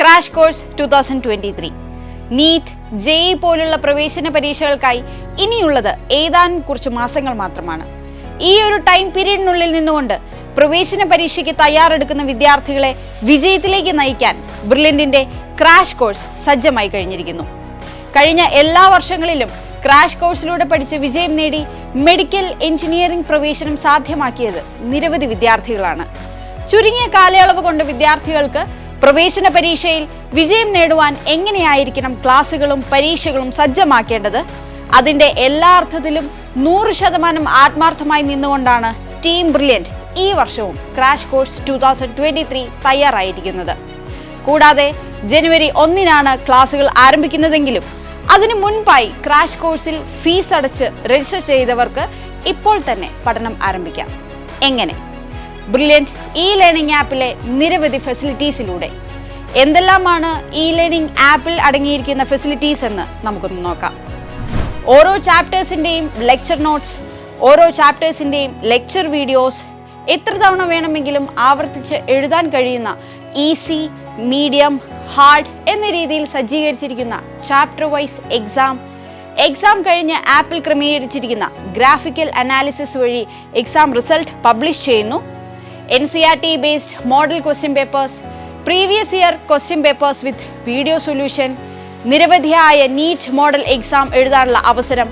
Crash course 2023 NEET JEE പോലുള്ള പ്രവേശന പരീക്ഷകൾക്കായി ഇനിയുള്ളത് ഏതാനും കുറച്ച് മാസങ്ങൾ മാത്രമാണ്. ഈ ഒരു ടൈം പീരീഡിനുള്ളിൽ നിന്നുകൊണ്ട് പ്രവേശന പരീക്ഷയ്ക്ക് തയ്യാറെടുക്കുന്ന വിദ്യാർത്ഥികളെ വിജയത്തിലേക്ക് നയിക്കാൻ ബ്രില്യന്റിന്റെ ക്രാഷ് കോഴ്സ് സജ്ജമായി കഴിഞ്ഞിരിക്കുന്നു. കഴിഞ്ഞ എല്ലാ വർഷങ്ങളിലും ക്രാഷ് കോഴ്സിലൂടെ പഠിച്ച് വിജയം നേടി മെഡിക്കൽ എഞ്ചിനീയറിംഗ് പ്രവേശനം സാധ്യമാക്കിയത് നിരവധി വിദ്യാർത്ഥികളാണ്. ചുരുങ്ങിയ കാലയളവ് കൊണ്ട് വിദ്യാർത്ഥികൾക്ക് പ്രവേശന പരീക്ഷയിൽ വിജയം നേടുവാൻ എങ്ങനെയായിരിക്കണം ക്ലാസുകളും പരീക്ഷകളും സജ്ജമാക്കേണ്ടത്, അതിന്റെ എല്ലാ അർത്ഥത്തിലും 100% ആത്മാർത്ഥമായി നിന്നുകൊണ്ടാണ് ടീം ബ്രില്യന്റ് ഈ വർഷവും ക്രാഷ് കോഴ്സ് 2023 തയ്യാറായിരിക്കുന്നത്. കൂടാതെ ജനുവരി 1-നാണ് ക്ലാസുകൾ ആരംഭിക്കുന്നതെങ്കിലും അതിനു മുൻപായി ക്രാഷ് കോഴ്സിൽ ഫീസ് അടച്ച് രജിസ്റ്റർ ചെയ്തവർക്ക് ഇപ്പോൾ തന്നെ പഠനം ആരംഭിക്കാം. എങ്ങനെ? ബ്രില്യന്റ് ലേണിംഗ് ആപ്പിലെ നിരവധി ഫെസിലിറ്റീസിലൂടെ. എന്തെല്ലാമാണ് ലേണിംഗ് ആപ്പിൽ അടങ്ങിയിരിക്കുന്ന ഫെസിലിറ്റീസ് എന്ന് നമുക്കൊന്ന് നോക്കാം. ഓരോ ചാപ്റ്റേഴ്സിൻ്റെയും ലെക്ചർ നോട്ട്സ്, ഓരോ ചാപ്റ്റേഴ്സിൻ്റെയും ലെക്ചർ വീഡിയോസ്, എത്ര തവണ വേണമെങ്കിലും ആവർത്തിച്ച് എഴുതാൻ കഴിയുന്ന ഈസി, മീഡിയം, ഹാർഡ് എന്ന രീതിയിൽ സജ്ജീകരിച്ചിരിക്കുന്ന ചാപ്റ്റർ വൈസ് എക്സാം കഴിഞ്ഞ് ആപ്പിൽ ക്രമീകരിച്ചിരിക്കുന്ന ഗ്രാഫിക്കൽ അനാലിസിസ് വഴി എക്സാം റിസൾട്ട് പബ്ലിഷ് ചെയ്യുന്നു. NCERT based model question papers, previous year question papers with video solution, നിരവധിയായ നീറ്റ് മോഡൽ എക്സാം എഴുതാനുള്ള അവസരം,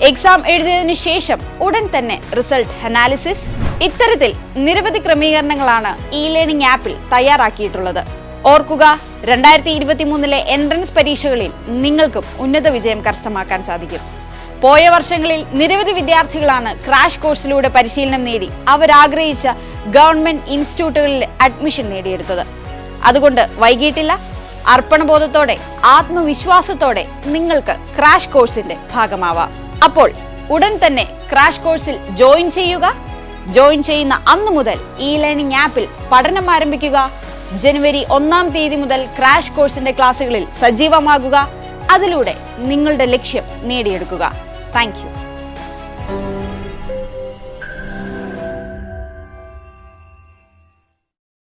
എക്സാം എഴുതിയതിനു ശേഷം ഉടൻ തന്നെ റിസൾട്ട് അനാലിസിസ്, ഇത്തരത്തിൽ നിരവധി ക്രമീകരണങ്ങളാണ് ലേണിംഗ് ആപ്പിൽ തയ്യാറാക്കിയിട്ടുള്ളത്. ഓർക്കുക, 2023 എൻട്രൻസ് പരീക്ഷകളിൽ നിങ്ങൾക്കും ഉന്നത വിജയം കരസ്ഥമാക്കാൻ സാധിക്കും. പോയ വർഷങ്ങളിൽ നിരവധി വിദ്യാർത്ഥികളാണ് ക്രാഷ് കോഴ്സിലൂടെ പരിശീലനം നേടി അവരാഗ്രഹിച്ച ഗവൺമെന്റ് ഇൻസ്റ്റിറ്റ്യൂട്ടുകളിൽ അഡ്മിഷൻ നേടിയെടുത്തത്. അതുകൊണ്ട് വൈകിട്ടില്ല. അർപ്പണബോധത്തോടെ, ആത്മവിശ്വാസത്തോടെ നിങ്ങൾക്ക് ക്രാഷ് കോഴ്സിന്റെ ഭാഗമാവാം. അപ്പോൾ ഉടൻ തന്നെ ക്രാഷ് കോഴ്സിൽ ജോയിൻ ചെയ്യുക. ജോയിൻ ചെയ്യുന്ന അന്നു മുതൽ ലേണിംഗ് ആപ്പിൽ പഠനം ആരംഭിക്കുക. ജനുവരി 1-ാം തീയതി മുതൽ ക്രാഷ് കോഴ്സിന്റെ ക്ലാസ്സുകളിൽ സജീവമാകുക. അതിലൂടെ നിങ്ങളുടെ ലക്ഷ്യം നേടിയെടുക്കുക. Thank you.